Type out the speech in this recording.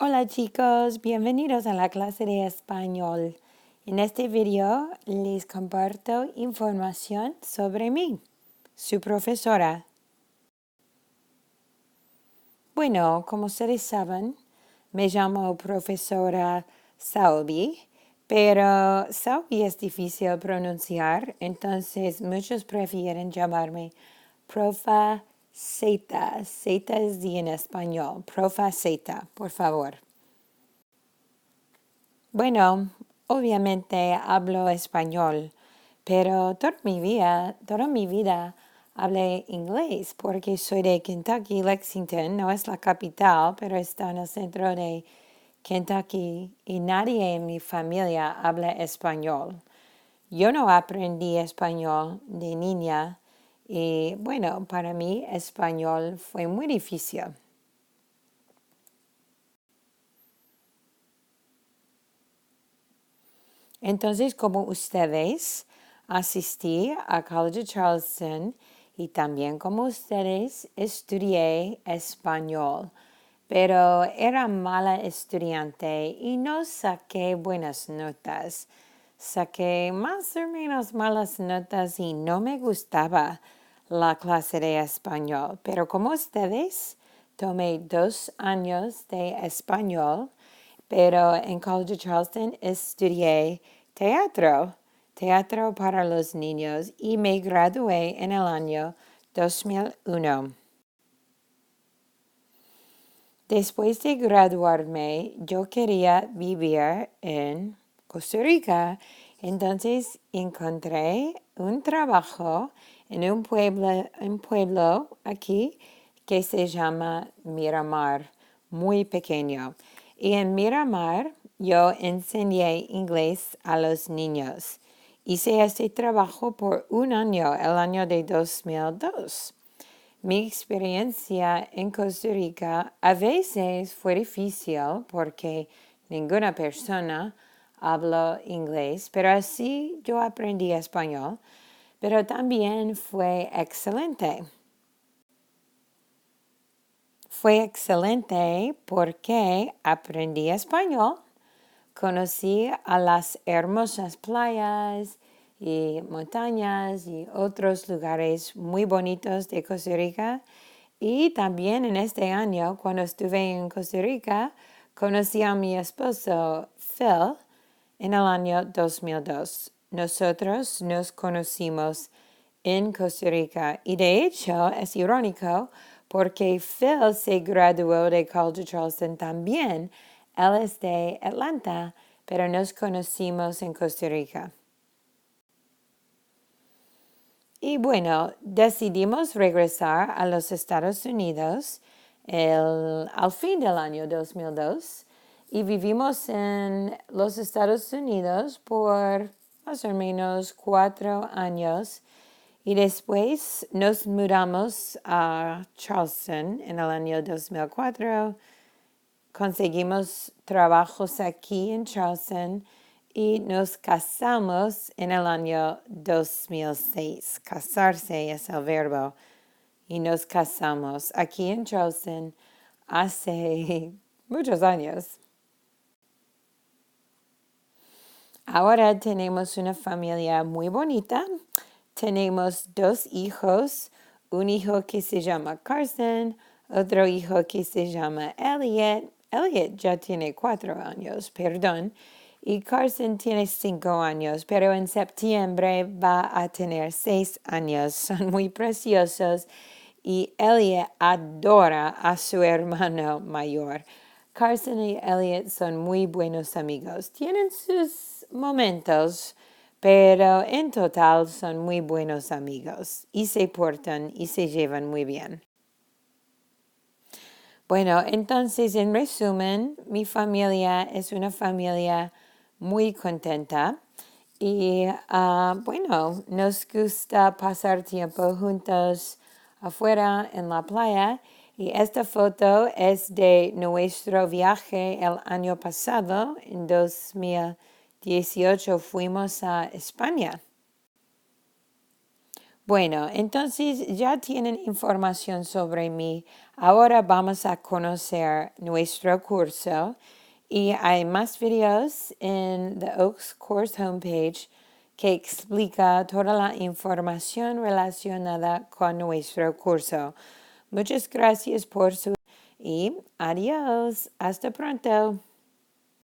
Hola chicos, bienvenidos a la clase de español. En este video les comparto información sobre mí, su profesora. Bueno, como ustedes saben, me llamo profesora Saobi, pero Saobi es difícil pronunciar, entonces muchos prefieren llamarme profa Zeta. Zeta es D en español. Profa Zeta, por favor. Bueno, obviamente hablo español, pero toda mi vida hablé inglés porque soy de Kentucky, Lexington, no es la capital, pero está en el centro de Kentucky y nadie en mi familia habla español. Yo no aprendí español de niña y bueno, para mí español fue muy difícil. Entonces, como ustedes, asistí a College de Charleston y también como ustedes, estudié español. Pero era mala estudiante y no saqué buenas notas. Saqué más o menos malas notas y no me gustaba la clase de español. Pero como ustedes, tomé 2 años de español, pero en College de Charleston estudié teatro para los niños y me gradué en el año 2001. Después de graduarme, yo quería vivir en Costa Rica, entonces encontré un trabajo en un pueblo aquí que se llama Miramar, muy pequeño. Y en Miramar yo enseñé inglés a los niños. Hice este trabajo por un año, el año de 2002. Mi experiencia en Costa Rica a veces fue difícil porque ninguna persona habló inglés, pero así yo aprendí español, pero también fue excelente. Fue excelente porque aprendí español, conocí a las hermosas playas y montañas y otros lugares muy bonitos de Costa Rica. Y también en este año, cuando estuve en Costa Rica, conocí a mi esposo Phil en el año 2002. Nosotros nos conocimos en Costa Rica y de hecho es irónico porque Phil se graduó de College de Charleston también. Él es de Atlanta, pero nos conocimos en Costa Rica. Y bueno, decidimos regresar a los Estados Unidos al fin del año 2002 y vivimos en los Estados Unidos por más o menos 4 años y después nos mudamos a Charleston en el año 2004. Conseguimos trabajos aquí en Charleston y nos casamos en el año 2006. Casarse es el verbo. Y nos casamos aquí en Charleston hace muchos años. Ahora tenemos una familia muy bonita. Tenemos 2 hijos. Un hijo que se llama Carson, otro hijo que se llama Elliot. Elliot ya tiene 4 años, perdón. Y Carson tiene 5 años, pero en septiembre va a tener 6 años. Son muy preciosos y Elliot adora a su hermano mayor. Carson y Elliot son muy buenos amigos. Tienen sus momentos, pero en total son muy buenos amigos y se portan y se llevan muy bien. Bueno, entonces en resumen, mi familia es una familia muy contenta y bueno, nos gusta pasar tiempo juntos afuera en la playa y esta foto es de nuestro viaje el año pasado, en 2018 fuimos a España. Bueno, entonces ya tienen información sobre mí. Ahora vamos a conocer nuestro curso y hay más videos en the Oaks Course homepage que explica toda la información relacionada con nuestro curso. Muchas gracias por su y adiós. Hasta pronto.